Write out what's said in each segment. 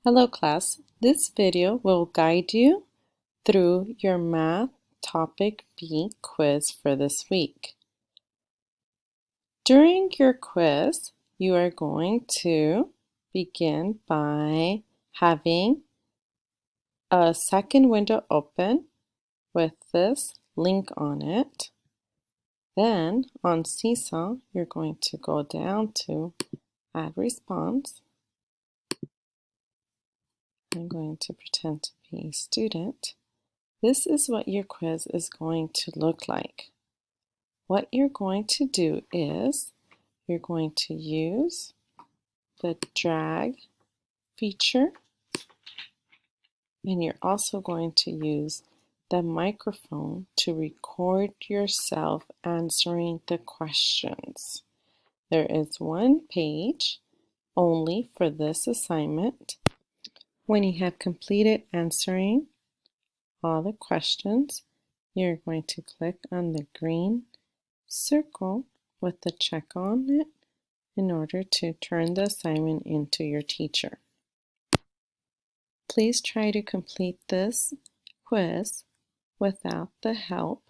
Hello class, this video will guide you through your Math Topic B quiz for this week. During your quiz, you are going to begin by having a second window open with this link on it. Then on Seesaw, you're going to go down to Add Response. I'm going to pretend to be a student. This is what your quiz is going to look like. What you're going to do is you're going to use the drag feature, and you're also going to use the microphone to record yourself answering the questions. There is one page only for this assignment. When you have completed answering all the questions, you're going to click on the green circle with the check on it in order to turn the assignment into your teacher. Please try to complete this quiz without the help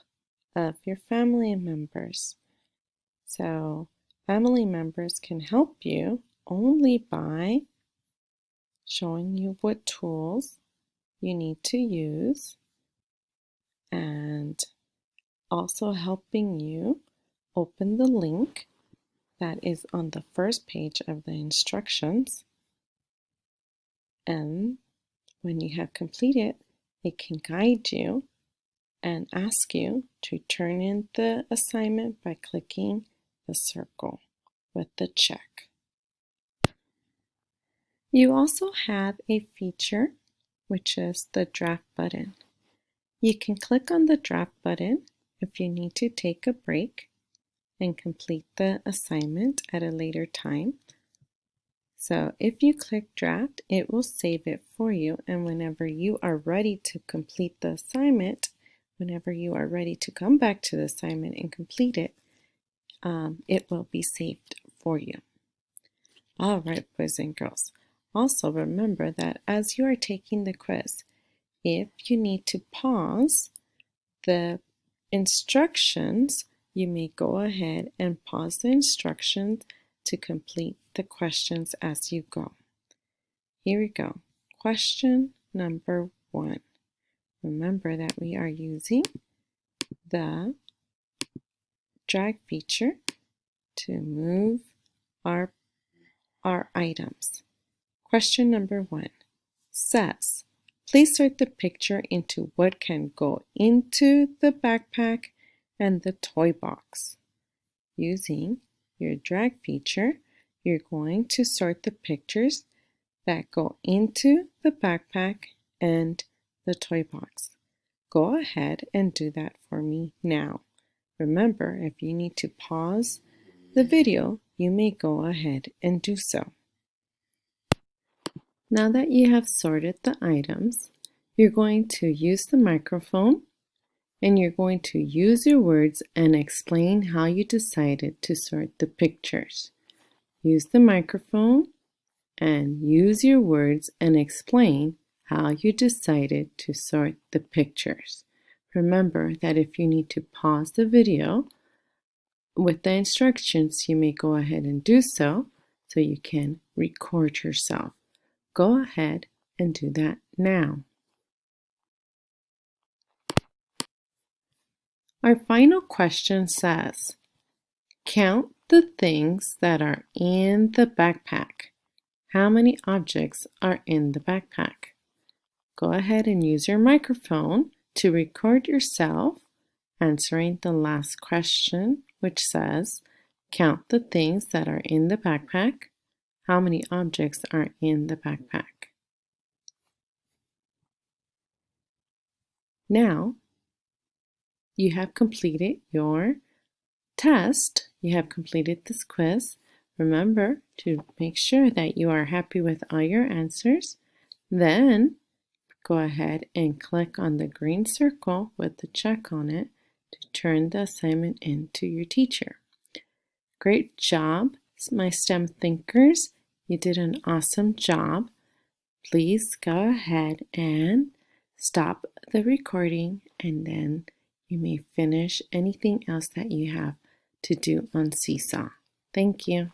of your family members. So, family members can help you only by showing you what tools you need to use and also helping you open the link that is on the first page of the instructions. And when you have completed, it can guide you and ask you to turn in the assignment by clicking the circle with the check. You also have a feature, which is the draft button. You can click on the draft button if you need to take a break and complete the assignment at a later time. So if you click draft, it will save it for you, and whenever you are ready to complete the assignment, whenever you are ready to come back to the assignment and complete it, it will be saved for you. All right, boys and girls. Also remember that as you are taking the quiz, if you need to pause the instructions, you may go ahead and pause the instructions to complete the questions as you go. Here we go. Question number 1. Remember that we are using the drag feature to move our items. Question number 1 says, please sort the picture into what can go into the backpack and the toy box. Using your drag feature, you're going to sort the pictures that go into the backpack and the toy box. Go ahead and do that for me now. Remember, if you need to pause the video, you may go ahead and do so. Now that you have sorted the items, you're going to use the microphone and you're going to use your words and explain how you decided to sort the pictures. Use the microphone and use your words and explain how you decided to sort the pictures. Remember that if you need to pause the video with the instructions, you may go ahead and do so you can record yourself. Go ahead and do that now. Our final question says, count the things that are in the backpack. How many objects are in the backpack? Go ahead and use your microphone to record yourself answering the last question, which says, count the things that are in the backpack. How many objects are in the backpack? Now, you have completed your test. You have completed this quiz. Remember to make sure that you are happy with all your answers. Then, go ahead and click on the green circle with the check on it to turn the assignment in to your teacher. Great job, my STEM thinkers. You did an awesome job. please go ahead and stop the recording, and then you may finish anything else that you have to do on Seesaw. Thank you.